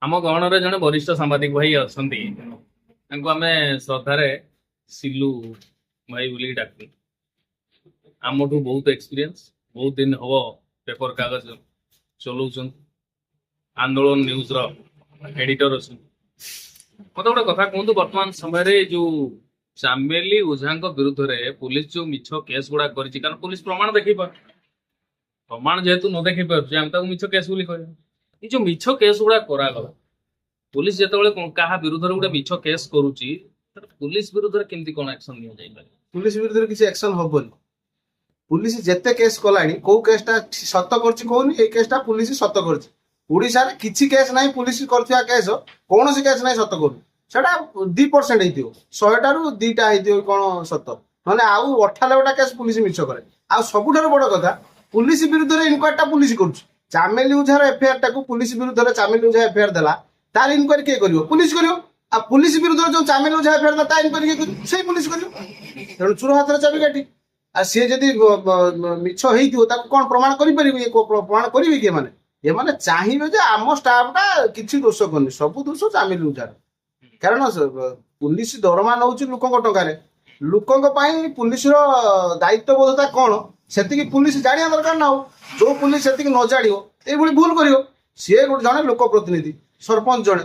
ଆମ ଗହଣରେ ଜଣେ ବରିଷ୍ଠ ସାମ୍ବାଦିକ ଭାଇ ଅଛନ୍ତି। ତାଙ୍କୁ ଆମେ ଶ୍ରଦ୍ଧାରେ ସିଲୁ ଭାଇ ବୋଲି ଡାକୁ। ଆମଠୁ ବହୁତ ଏକ୍ସପିରିଏନ୍ସ, ବହୁତ ଦିନ ହବ ପେପର କାଗଜ ଚଲାଉଛନ୍ତି, ଆନ୍ଦୋଳନ ନ୍ୟୁଜର ଏଡିଟର ଅଛନ୍ତି। ମତେ ଗୋଟେ କଥା କୁହନ୍ତୁ, ବର୍ତ୍ତମାନ ସମୟରେ ଯୋଉ ଚାମେଲି ଓଝାଙ୍କ ବିରୁଦ୍ଧରେ ପୁଲିସ ଯୋଉ ମିଛ କେସ୍ ଗୁଡା କରିଛି, କାରଣ ପୁଲିସ ପ୍ରମାଣ ଦେଖେଇ ପାରୁଛି, ପ୍ରମାଣ ଯେହେତୁ ନ ଦେଖେଇ ପାରୁଛି ଆମେ ତାକୁ ମିଛ କେସ୍ ବୋଲି କହିବା। ଏଇ ଯୋଉ ମିଛ କେସ୍ ଗୁଡା କରାଗଲା, पुलिस ଯେତେବେଳେ କାହା ବିରୁଦ୍ଧରେ ଗୋଟେ ମିଛ କେସ୍ କରୁଛି, पुलिस ବିରୁଦ୍ଧରେ କେମିତି କଣ ଆକ୍ସନ ନିଆଯାଇପାରେ? पुलिस विरुद्ध किसी एक्शन हबनी। पुलिस जेते केस कलानी को केसटा सत करछि कोनी ए केसटा पुलिस सत करछि। ओडिसा रे किछि केस नाही पुलिस करथिया केस कोनोसी केस नाही सत करू। सेटा 2% हेतियो 100 टारु 2टा हेतियो कोन सत माने आउ 98टा केस पुलिस मिछ करे। आ सबुठार बड़ कथा पुलिस विरुद्ध रे इनक्वायरीटा पुलिस करछि। चामेली उझार एफआईआर टाकू पुलिस विरुद्ध रे चामेली उझा एफआईआर देला तार इनक्वायरी के करियो पुलिस करियो। आ पुलिस विरुद्ध रे जो चामेली उझा एफआईआर देला तार इनक्वायरी के करियो सेही पुलिस करियो। तेणु चोर हाथ रे चाबी काटी आ सी जदि मिछ हेइथियो ताको कोन प्रमाण करि परिबे प्रमाण करिवे के माने ये माने चाहिबे जे आम स्टाफटा किछि दोष करनी सब दोष चामेली उझार। कारण पुलिस दरमा नउछि लोकक टंकारे लोकक पई पुलिस रो दायित्वबोधता कोन सेतिकी पुलिस जानिया दरकार ना। जो पुलिस सेतिकी न जानियो ए भली भूल करियो सी जने लोक प्रतिनिधि सरपंच जने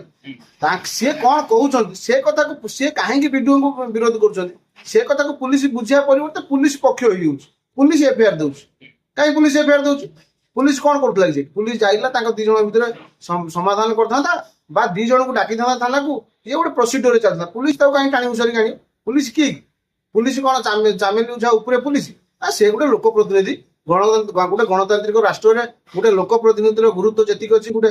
सी कौन कहते से कथा को सी कहीं वीडियो को विरोध कर से कथा को पुलिस बुझा परिवर्ते पुलिस पक्ष हो पुलिस एफआईआर दउछ। कहीं पुलिस एफआईआर दउछ पुलिस कौन करथला जे पुलिस जाइला ताको दी जण भितर समाधान करथांता बा दी जण को डाकी थांता थाना को ये गोटे प्रोसीजर चलता पुलिस ताको कहीं टाणी उसारी गाणी पुलिस की पुलिस कौन चामेली उझा ऊपर पुलिस आ से गोटे लोक प्रतिनिधि गोटे गणतांत्रिक राष्ट्र में गोटे लोक प्रतिनिधि गुरुत्व जी अच्छी गोटे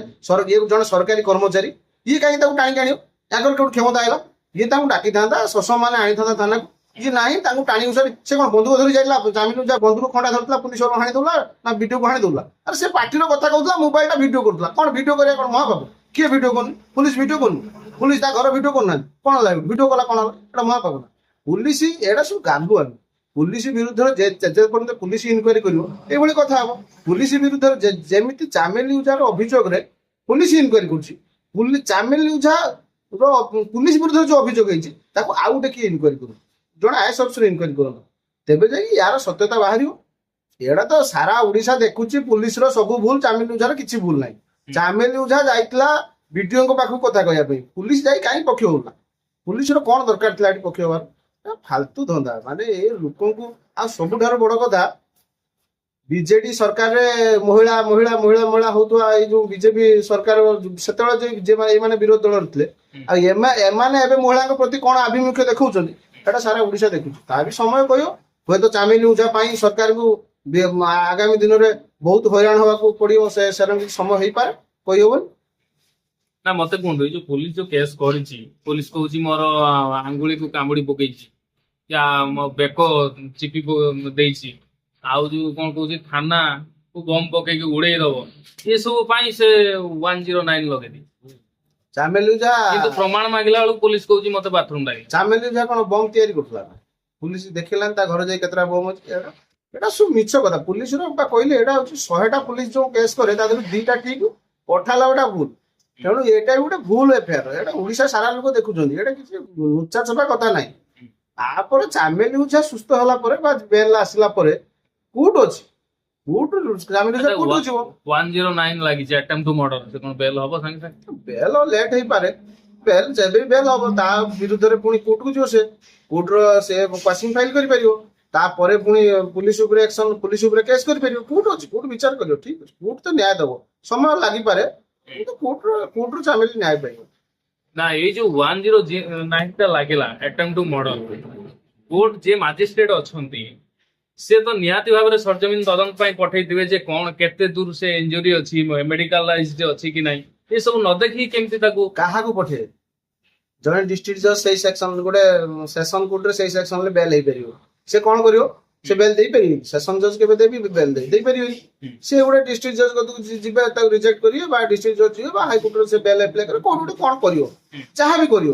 ये जन सरकारी कर्मचारी ये कहीं टाणी टाणी या क्षमता आएगा ये डाकी था शोषण मैंने आनी था थाना ये ना टाणी उसारी से कौन बंधुक धरी जाइला चामिल बंधुक खंडा धरता पुलिस हाणी दौला ना वीडियो को हाणी दौला अरे से पार्टी कथा कहला मोबाइल वीडियो करूला कौन वीडियो करा कौन महाबाबू किए वीडियो कर पुलिस वीडियो कर पुलिस घर वीडियो करना कौन है वीडियो कला कौन है महाबाबू ना पुलिस एटा सब गालुआ पुलिस विरुद्ध पुलिस इनक्वारी कर कथा हम पुलिस विरुद्ध जमी चामेली उझार अभियोग पुलिस इनक्वारी कर चामेली उझा पुलिस विरुद्ध जो अभियोग आउ गोटे किए इनक्वारी कर जड़े आईएएस अफिसर इनक्वारी कर तेज यार सत्यता बाहर एड़ा तो सारा ओडिशा देखुची पुलिस सब भूल चामेली उझार किसी भूल ना। चामेली उझा जाइला वीडियो पाखु कथा कहवाई पुलिस जाई कहीं पक्ष होला पुलिस कौन दरकार था पक्ष हबार फालतू धंदा माने ए लोक आ सबुठार बड़ कथा बीजेडी सरकार रे महिला महिला महिला महिला होतुआ ए जो बीजेपी सरकार सेतळे जे माने विरोध दल रथले आ एमाने एबे महिला प्रति कोन अभिमुख्य देखौछन एटा सारा ओडिशा देखुछ ता भी समय कहियो होय तो चामेली उझा पाई सरकार को आगामी दिन रे बहुत हैरान होबा को पड़ियो से सरंग समय होई पारे कहियो ना मते कहूँ जो पुलिस जो केस करिछि पुलिस कहूछि मोर आंगुली को कामुड़ी पकेइछि या मो बेको चिपी देइछि आउ जो कौन कहूछि थाना को बम पके के उड़े दबो ये सब पाई से 109 लगे दी चामेली उझा किंतु प्रमाण मांगला वाला पुलिस कहूछि मते बाथरूम लागे चामेली उझा कोन बम तयारी करथला पुलिस देखिलान ता घर जाई केतरा बम अछि एटा सब मिछ कथा पुलिस रो बा कहले एटा होछि 100टा पुलिस जो केस करे ता दुटा ठीक पठाला ओटा भूल तेणु एटा गोटे भूल एफआईआर एटा ओडिशा सारा लोक देखुछन एटा किछि लुच्चा छपा कथा नाही आपर चामेली उझा सुस्थ होला परे बा बेल आसला परे कोर्ट अछि कोर्ट चामेली उझा कोर्ट अछि 109 लागि जे अटेम्प्ट टू मर्डर से कोन बेल हबो संगे संगे बेल लेट हेई पारे बेल जेबे बेल हबो ता विरुद्ध रे पुनी कोर्ट को जो से कोर्ट रो से पासिंग फाइल करि परियो ता परे पुनी पुलिस ऊपर एक्शन पुलिस ऊपर केस करि परियो कोर्ट अछि कोर्ट विचार करियो ठीक अछि कोर्ट तो न्याय दबो समय लागि पारे तो कोर्ट रो चामेली न्याय पाइयो ना ये जो 109 टा लागेला अटेम्प्ट टू मर्डर कोर्ट जे मजिस्ट्रेट अछंती से तो निहाती भाव में सरजमीन तदंत पठे थे जे कौन केते दूर से इंजुरी अच्छी मेडिकलाइज अच्छी कि नहीं ये सब न देखी केमती क्या पठे जड़े डिस्ट्रिक्ट जज से सेक्शन गोटे सेशन कोर्ट रे सेक्शन बेल हो पार से कौन करियो से बेल दे पारि सेशन जज के देबी बेल दे पारि से गोटे डिस्ट्रिक्ट जज को जिबे ताको रिजेक्ट करियो बा डिस्ट्रिक्ट जज जियो बा हाई कोर्ट रे से बेल अप्लाई करे कोन गोटे कौन करियो चाहे भी करियो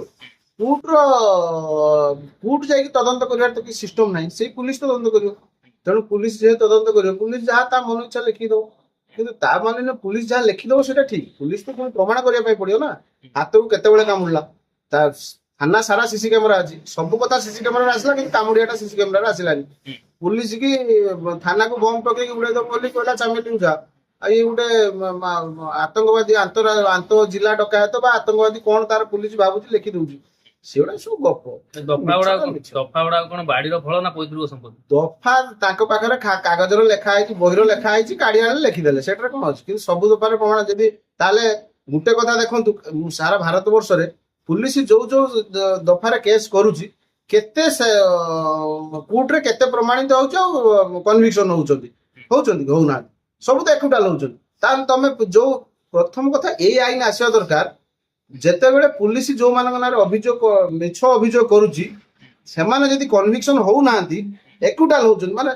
कोर्ट जाई तदंत करियार तो कि सिस्टम नाही से पुलिस तदंत करियो तेणु पुलिस जे तदंत करियो पुलिस जहाँ ता मन इच्छा लिखी दो କିନ୍ତୁ ତା ମାନେ ନୁହେଁ ପୁଲିସ ଯାହା ଲେଖିଦବ ସେଇଟା ଠିକ। ପୁଲିସ ତ ପୁଣି ପ୍ରମାଣ କରିବା ପାଇଁ ପଡିବ ନା ହାତକୁ କେତେବେଳେ କାମୁଡ଼ିଲା। ତା ଥାନା ସାରା ସିସି କ୍ୟାମେରା ଅଛି, ସବୁ କଥା ସିସି କ୍ୟାମେରାରେ ଆସିଲା, କିନ୍ତୁ କାମୁଡ଼ିଆଟା ସିସି କ୍ୟାମେରାରେ ଆସିଲାନି। ପୁଲିସ କି ଥାନାକୁ ବମ୍ବ ପକେଇକି ଉଡେଇଦବ ବୋଲି କହିଲା ଚାମିଲି ଉଝା। ଆଉ ଇଏ ଗୋଟେ ଆତଙ୍କବାଦୀ ଆନ୍ତଃ ଜିଲ୍ଲା ଡକାୟତ ବା ଆତଙ୍କବାଦୀ କଣ ତାର ପୁଲିସ ଭାବୁଛି ଲେଖି ଦଉଛି। ସେଗୁଡା ସବୁ ଗପ। ଦଫା ଗୁଡାକ କଣ ବାଡିର ଫଳ ନା ପୈତୃକ ସମ୍ପତ୍ତି? ଦଫା ତାଙ୍କ ପାଖରେ କାଗଜରେ ଲେଖା ହେଇଛି, ବହିର ଲେଖା ହେଇଛି, କାଢି ଆଣିଲେ ଲେଖିଦେଲେ, ସେଟାରେ କଣ ଅଛି। କିନ୍ତୁ ସବୁ ଦଫାରେ ପ୍ରମାଣ ଯଦି ତାହେଲେ ଗୋଟେ କଥା ଦେଖନ୍ତୁ, ସାରା ଭାରତ ବର୍ଷରେ ପୁଲିସ ଯୋଉ ଯୋଉ ଦଫାରେ କେସ୍ କରୁଛି କେତେ କୋର୍ଟରେ କେତେ ପ୍ରମାଣିତ ହଉଛି ଆଉ କନଭିକ୍ସନ ହଉଛନ୍ତି ହଉନାହାନ୍ତି, ସବୁ ତ ଏକୁଟାଲ ହଉଛନ୍ତି। ତାହେଲେ ତମେ ଯୋଉ ପ୍ରଥମ କଥା ଏଇ ଆଇନ ଆସିବା ଦରକାର, ଯେତେବେଳେ ପୁଲିସ ଯୋଉମାନଙ୍କ ନାଁରେ ମିଛ ଅଭିଯୋଗ କରୁଛି ସେମାନେ ଯଦି କନଭିକ୍ସନ ହଉନାହାନ୍ତି, ଏକୁଟାଲ ହଉଛନ୍ତି, ମାନେ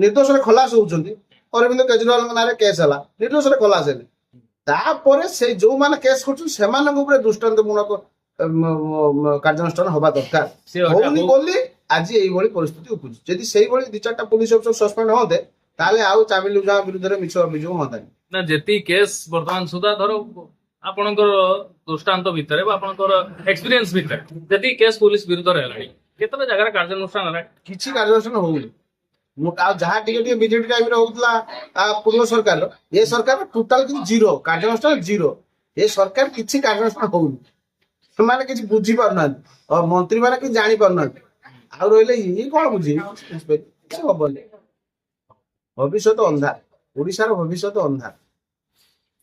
ନିର୍ଦ୍ଦୋଷରେ ଖଲାସ ହଉଛନ୍ତି। ଅରବିନ୍ଦ କେଜରିୱାଲଙ୍କ ନାଁରେ କେସ୍ ହେଲା, ନିର୍ଦ୍ଦୋଷରେ ଖଲାସ ହେଲେ, ତାପରେ ସେ ଯୋଉମାନେ କେସ୍ କରୁଛନ୍ତି ସେମାନଙ୍କ ଉପରେ ଦୃଷ୍ଟାନ୍ତମୂଳକ କାର୍ଯ୍ୟାନୁଷ୍ଠାନ ହବା ଦରକାର। ହଉନି ବୋଲି ଆଜି ଏଇଭଳି ପରିସ୍ଥିତି ଉପୁଜୁଛି। ଯଦି ସେଇଭଳି 2-4ଟା ପୁଲିସ ଅଫିସର ସସ୍ପେଣ୍ଡ ହୁଅନ୍ତେ, ତାହେଲେ ଆଉ ଚାମିଲି ଉଝାଙ୍କ ବିରୁଦ୍ଧରେ ମିଛ ଅଭିଯୋଗ ହୁଅନ୍ତାନି। ନା ଯେତିକି କେସ୍ ବର୍ତ୍ତମାନ ସୁଦ୍ଧା ଧର ଆପଣଙ୍କର ଦୃଷ୍ଟାନ୍ତ ଭିତରେ ବା ଆପଣଙ୍କର ଏକ୍ସପିରିଏନ୍ସ ଭିତରେ ଯେତିକି କେସ୍ ପୁଲିସ ବିରୁଦ୍ଧରେ ହେଲାଣି, କେତେଟା ଜାଗାରେ କାର୍ଯ୍ୟାନୁଷ୍ଠାନ ହେଲାଣି? କିଛି କାର୍ଯ୍ୟାନୁଷ୍ଠାନ ହଉନି। ଆଉ ଯାହା ଟିକେ ଟିକେ ବିଜେଡି ଟାଇମରେ ହଉଥିଲା ପୂର୍ବ ସରକାରର, ଏ ସରକାର ଟୋଟାଲ କିଛି ଜିରୋ କାର୍ଯ୍ୟାନୁଷ୍ଠାନ, ଜିରୋ। ଏ ସରକାର କିଛି କାର୍ଯ୍ୟାନୁଷ୍ଠାନ ହଉନି, ସେମାନେ କିଛି ବୁଝି ପାରୁନାହାନ୍ତି, ମନ୍ତ୍ରୀ ମାନେ କିଛି ଜାଣି ପାରୁନାହାନ୍ତି। ଆଉ ରହିଲେ ଇଏ କଣ ବୁଝିବେ? କିଛି ହବନି। ଭବିଷ୍ୟତ ଅନ୍ଧାର, ଓଡିଶାର ଭବିଷ୍ୟତ ଅନ୍ଧାର।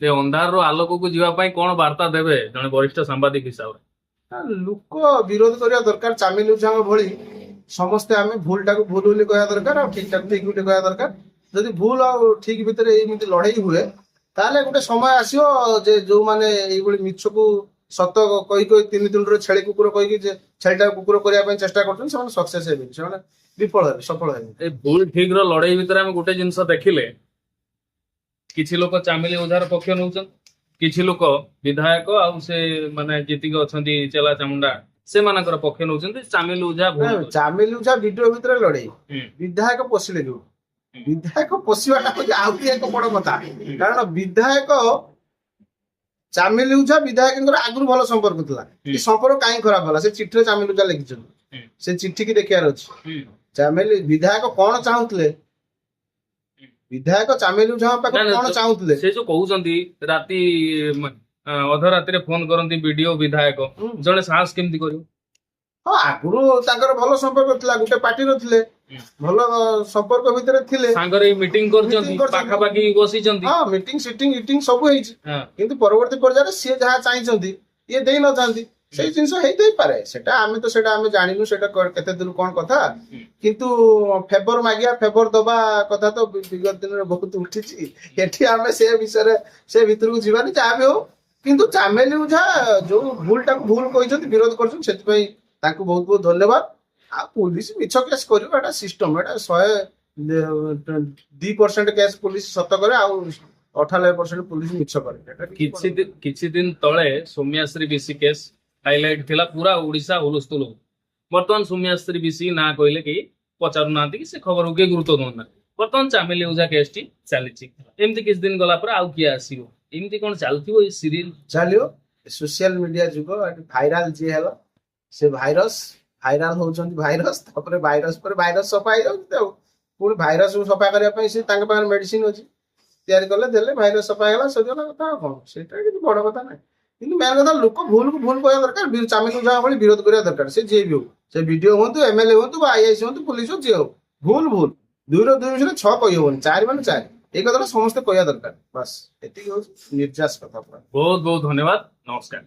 ସେ ଅନ୍ଧାରରୁ ଆଲୋକକୁ ଯିବା ପାଇଁ କଣ ବାର୍ତ୍ତା ଦେବେ ଜଣେ ବରିଷ୍ଠ ସାମ୍ବାଦିକ ହିସାବରେ? ଲୋକ ବିରୋଧ କରିବା ଦରକାର। ଚାମିଲି ଉଝାଙ୍କ ଭଳି ସମସ୍ତେ ଆମେ ଭୁଲଟାକୁ ଭୁଲ ବୋଲି କହିବା ଦରକାର, ଆଉ ଠିକଟାକୁ ଠିକ ବୋଲି କହିବା ଦରକାର। ଯଦି ଭୁଲ ଆଉ ଠିକ ଭିତରେ ଏମିତି ଲଢେଇ ହୁଏ, ତାହେଲେ ଗୋଟେ ସମୟ ଆସିବ ଯେ ଯୋଉମାନେ ଏଇଭଳି ମିଛକୁ ସତ କହି 3 ତୁଣ୍ଡରେ ଛେଳି କୁକୁର କହିକି ଯେ ଛେଳିଟାକୁ କୁକୁର କରିବା ପାଇଁ ଚେଷ୍ଟା କରୁଛନ୍ତି, ସେମାନେ ସକ୍ସେସ୍ ହେବେନି, ସେମାନେ ବିଫଳ ହେବେ, ସଫଳ ହେବେ। ଏଇ ଭୁଲ ଠିକ ର ଲଢେଇ ଭିତରେ ଆମେ ଗୋଟେ ଜିନିଷ ଦେଖିଲେ, କିଛି ଲୋକ ଚାମିଲି ଉଝାର ପକ୍ଷ ନେଉଛନ୍ତି, କିଛି ଲୋକ ବିଧାୟକ ଆଉ ସେ ମାନେ ଯେତିକି ଅଛନ୍ତି ଚେଲା ଚାମୁଣ୍ଡା ସେମାନଙ୍କର ପକ୍ଷ ନେଉଛନ୍ତି। ଚାମିଲି ଉଝା ଚାମିଲି ଉଝା ଭିଡିଓ ଭିତରେ ଲଢେଇ, ବିଧାୟକ ପଶିଲେ ଯୋଉ ବିଧାୟକ ପଶିବାଟା ହଉଛି ଆଉ ଏକ ବଡ କଥା। କାରଣ ବିଧାୟକ ଚାମିଲି ଉଝା ବିଧାୟକଙ୍କର ଆଗରୁ ଭଲ ସମ୍ପର୍କ ଥିଲା, ଏ ସମ୍ପର୍କ କାହିଁ ଖରାପ ହେଲା? ସେ ଚିଠିରେ ଚାମିଲି ଉଝା ଲେଖିଛନ୍ତି, ସେ ଚିଠି କି ଦେଖିବାର ଅଛି। ଚାମିଲି ବିଧାୟକ କଣ ଚାହୁଁଥିଲେ, ବିଧାୟକ ଚାମିଲି ଉଝାଙ୍କ ପାଖରେ କଣ ଚାହୁଁଥିଲେ? ସେ ଯୋଉ କହୁଛନ୍ତି ରାତି ଅଧରାତିରେ ଫୋନ କରନ୍ତି ବିଡିଓ ବିଧାୟକ, ଜଣେ ସାହସ କେମିତି କରିବ? ହଁ, ଆଗରୁ ତାଙ୍କର ଭଲ ସମ୍ପର୍କ ଥିଲା, ଗୋଟେ ପାର୍ଟିର ଥିଲେ, ଭଲ ସମ୍ପର୍କ ଭିତରେ ଥିଲେ, ସାଙ୍ଗରେ ମିଟିଂ କରିଛନ୍ତି, ପାଖାପାଖି ବସିଛନ୍ତି। ହଁ, ମିଟିଂ ସିଟିଂ ଇଟିଂ ସବୁ ହେଇଛି। କିନ୍ତୁ ପରବର୍ତ୍ତୀ ପର୍ଯ୍ୟାୟରେ ସିଏ ଯାହା ଚାହିଁଛନ୍ତି ଇଏ ଦେଇ ନଥାନ୍ତି, ସେଇ ଜିନିଷ ହେଇଥାଇପାରେ। ସେଟା ଆମେ ଜାଣିନୁ ସେଟା କେତେ ଦୂର କଣ କଥା। କିନ୍ତୁ ଫେଭର ମାଗିବା ଫେଭର ଦବା କଥା ତ ବିଗତ ଦିନରେ ବହୁତ ଉଠିଛି। ଏଠି ଆମେ ସେ ବିଷୟରେ ସେ ଭିତରକୁ ଯିବାନି, ଯାହା ବି ହଉ। କିନ୍ତୁ ଚାମିଲି ଉଝା ଯୋଉ ଭୁଲଟାକୁ ଭୁଲ କହିଛନ୍ତି, ବିରୋଧ କରୁଛନ୍ତି, ସେଥିପାଇଁ ତାଙ୍କୁ ବହୁତ ବହୁତ ଧନ୍ୟବାଦ। ଆଉ ପୁଲିସ ମିଛ କେସ୍ କରିବ, ଏଟା ସିଷ୍ଟମ, ଏଟା 102% କେସ୍ ପୁଲିସ ସତ କରେ, ଆଉ 98% ପୁଲିସ ମିଛ କରେ। କିଛି ଦିନ ତଳେ ସୌମ୍ୟାଶ୍ରୀ ବିସି କେସ୍ ହାଇଲାଇଟ ଥିଲା, ପୁରା ଓଡିଶା ହୁଲସ୍ତୁଲ। ବର୍ତ୍ତମାନ ସୌମ୍ୟାଶ୍ରୀ ବିସି ନା କହିଲେ କେହି ପଚାରୁନାହାନ୍ତି କି ସେ ଖବରକୁ କିଏ ଗୁରୁତ୍ୱ ଦଉନାହାନ୍ତି। ବର୍ତ୍ତମାନ ଚାମିଲି ଉଝା କେସ୍ ଟି ଚାଲିଛି। ଏମିତି କିଛି ଦିନ ଗଲା ପରେ ଆଉ କିଏ ଆସିବ? ଏମିତି କଣ ଚାଲୁଥିବ ଏଇ ସିରିଏଲ? ଚାଲିବ। ସୋସିଆଲ ମିଡିଆ ଯୁଗ, ଭାଇରାଲ ଯିଏ ହେଲା ସେ ଭାଇରାଲ ହଉଛନ୍ତି ଭାଇରସ, ତାପରେ ଭାଇରସ ପରେ ଭାଇରସ ସଫା ହେଇଯାଉଛି। ଆଉ ପୁଣି ଭାଇରସ ସଫା କରିବା ପାଇଁ ସେ ତାଙ୍କ ପାଖରେ ମେଡିସିନ ଅଛି, ତିଆରି କଲେ ଦେଲେ ଭାଇରସ ସଫା ହେଇଗଲା, ସରିଗଲା କଥା। ଆଉ କଣ, ସେଇଟା କିଛି ବଡ କଥା ନାହିଁ। କିନ୍ତୁ ମେନ୍ କଥା ଲୋକ ଭୁଲକୁ ଭୁଲ କହିବା ଦରକାର, ଚାମିଲି ଉଝା ଭଳି ବିରୋଧ କରିବା ଦରକାର। ସେ ଯିଏ ବି ହଉ, ସେ ବିଡିଓ ହୁଅନ୍ତୁ, ଏମଏଲଏ ହୁଅନ୍ତୁ, ବା ଆଇଆଇସି ହୁଅନ୍ତୁ, ପୁଲିସ ହଉ, ଯିଏ ହଉ, ଭୁଲ 2ର 2 ମିଶିଲେ 6 କହିହବନି, 4 ମାନେ 4। ଏଇ କଥାଟା ସମସ୍ତେ କହିବା ଦରକାର। ବାସ୍ ଏତିକି ହଉଛି ନିର୍ଯାସ କଥା। ବହୁତ ବହୁତ ଧନ୍ୟବାଦ, ନମସ୍କାର।